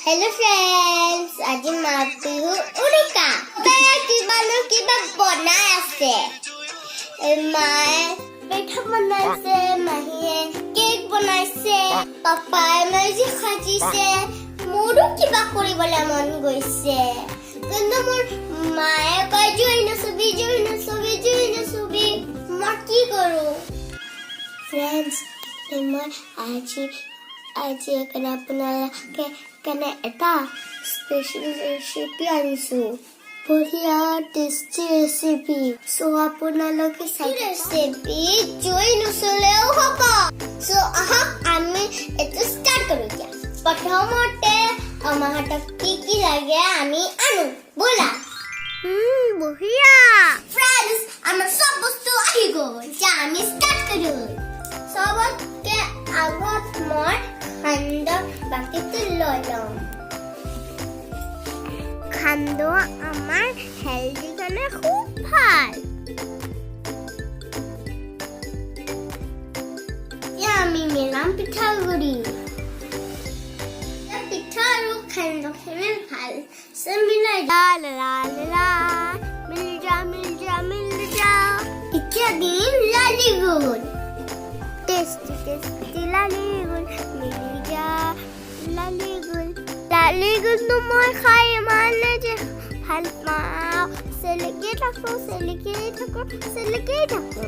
Hello friends, আজি Maghbihu উৰুকা। তাই কিবা বনাই আছে। মায়ে পিঠা বনাইছে, মাহীয়ে কেক বনাইছে, পাপাই মেজি সাজিছে। মোৰো কিবা কৰিবলৈ মন গৈছে। কিন্তু মোৰ মায়ে কয় জুই নচবি। মই কি কৰো? Friends, মই আজি এখানে আপোনালোকে কেনে এটা স্পেশাল ৰেচিপি আনিছো বঢ়িয়া টেষ্টি ৰেচিপি সো আপোনালোকে চাই ৰেচিপি জুই নচলেও হ'ব সো আহক আমি এটা ষ্টাৰ্ট কৰো এতিয়া প্ৰথমতে আমাৰ হাতত কি লাগে আমি আনো বলা বঢ়িয়া ফ্ৰেন্ডছ আমাৰ সব বস্তু আহি গ'ল যা আমি ষ্টাৰ্ট কৰো সবতকে আগত মই খান্দৰ বাকিটো লৈ লওঁ খান্দ আমাৰ হেলদি কাৰণে খুব ভাল আমি মিলাম পিঠাগুড়ি পিঠা আৰু খান্দখিনি ভাল সব মিলাই মিল যা এতিয়া দিম লালিগুড় টেষ্টি লালিগুড় মিলি যা লালিগুড় মই খাই মানে যে ভাল পাওঁ চেলেকি থাকো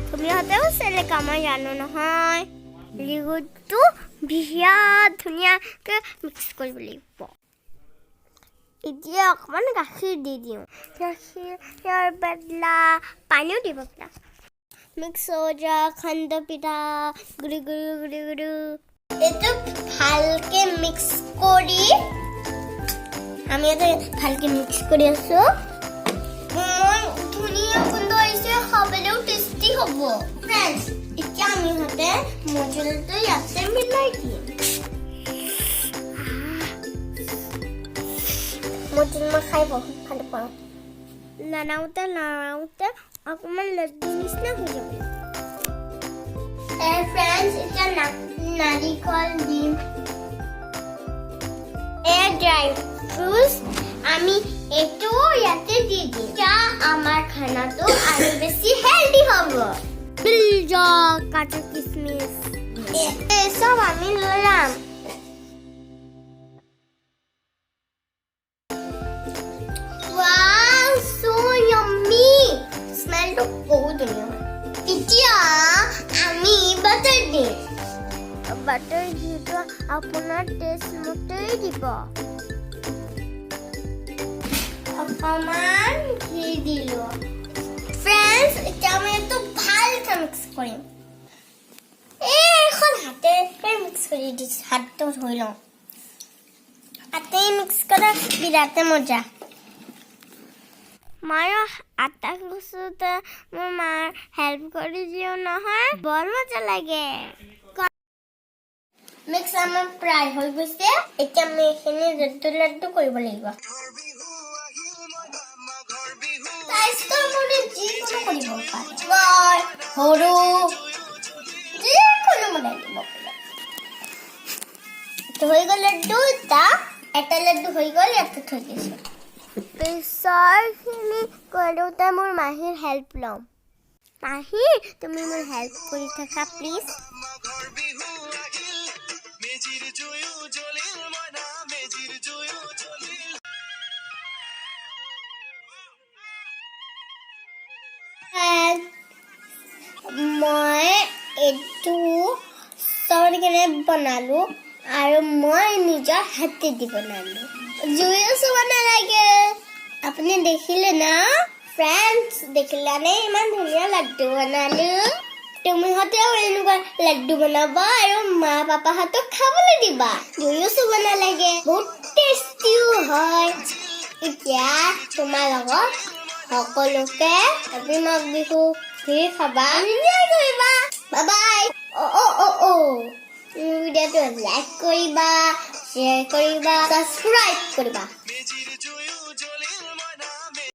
তুমিহঁতেও চেলেকা মই জানো নহয় লালিগুড়টো বিৰাট ধুনীয়াকৈ মিক্স কৰিব লাগিব এতিয়া অকণমান গাখীৰ দি দিওঁ গাখীৰৰ বদলা পানীও দিব পাৰা মিক্স হৈ যা খান্দ পিঠা গুড়ি এইটো ভালকে মিক্স কৰি আমি এটা ভালকে মিক্স কৰি আছো ধুনীয়া গোন্ধ আহিছে খাবলৈও টেষ্টি হ'ব ফ্ৰেণ্ডছ এতিয়া আমি ইহঁতে মজুলটো ইয়াতে মিলাই দিম মজুল মই খাই বহুত ভাল পাওঁ লৰাওঁতে অকণমান লাড্ডু নিচিনা হৈ যাব ফ্ৰেণ্ডছ এতিয়া নাৰিকল দিম ড্ৰাই ফ্ৰুটছ আমি এইটো ইয়াতে দি দিম যা আমাৰ খানাটো আৰু বেছি হেল্দি হ'ব বিলজা কাজু কিচমিচ সব আমি লৈ ল'ম Wow, so yummy! Smell to বহুত ধুনীয়া হয় এতিয়া আমি বাটাৰ দিম বাটাৰ দিটো আপোনাৰ টেষ্ট মতে দিব অকণমান ঘি দিলো ফ্ৰেণ্ডছ এতিয়া আমি এইটো ভালকৈ মিক্স কৰিম এখন হাতেৰে মিক্স কৰি দিছোঁ হাতটো ধুই লওঁ হাতে মিক্স কৰা বিৰাট মজা মই আটা খুচুতে মোৰ মাৰ হেল্প কৰি দিওঁ নহয় বৰ মজা লাগে মিক্স আমাৰ প্ৰায় হৈ গৈছে এতিয়া আমি এইখিনি লাড্ডু কৰিব লাগিব যিকোনো কৰিব পাৰে সৰু যিকোনো বনাই দিব পাৰে হৈ গ'ল লাড্ডু এটা লাড্ডু হৈ গ'ল ইয়াতে থৈ দিছোঁ পিছৰখিনি কৰোঁতে মোৰ মাহীৰ হেল্প ল'ম মাহী তুমি মোৰ হেল্প কৰি থাকা প্লিজ মই এইটো চবকেনে বনালোঁ আৰু মই নিজৰ হাতে দি বনালোঁ জুইও চুব নালাগে আপুনি দেখিলে না ফ্ৰেণ্ডছ দেখিলানে ইমান ধুনীয়া লাড্ডু বনালোঁ তুমিহঁতেও এনেকুৱা লাড্ডু বনাবা আৰু মা পাপাহঁতক খাবলৈ দিবা জুইও চুব নালাগে বহুত টেষ্টিও হয় এতিয়া তোমাৰ লগত সকলোকে হেপী মাঘবিহু খাবা এনজয় কৰিবা বাই বাই ভিডিঅ'টো লাইক কৰিবা শ্বেয়াৰ কৰিবা ছাবস্ক্ৰাইব কৰিবা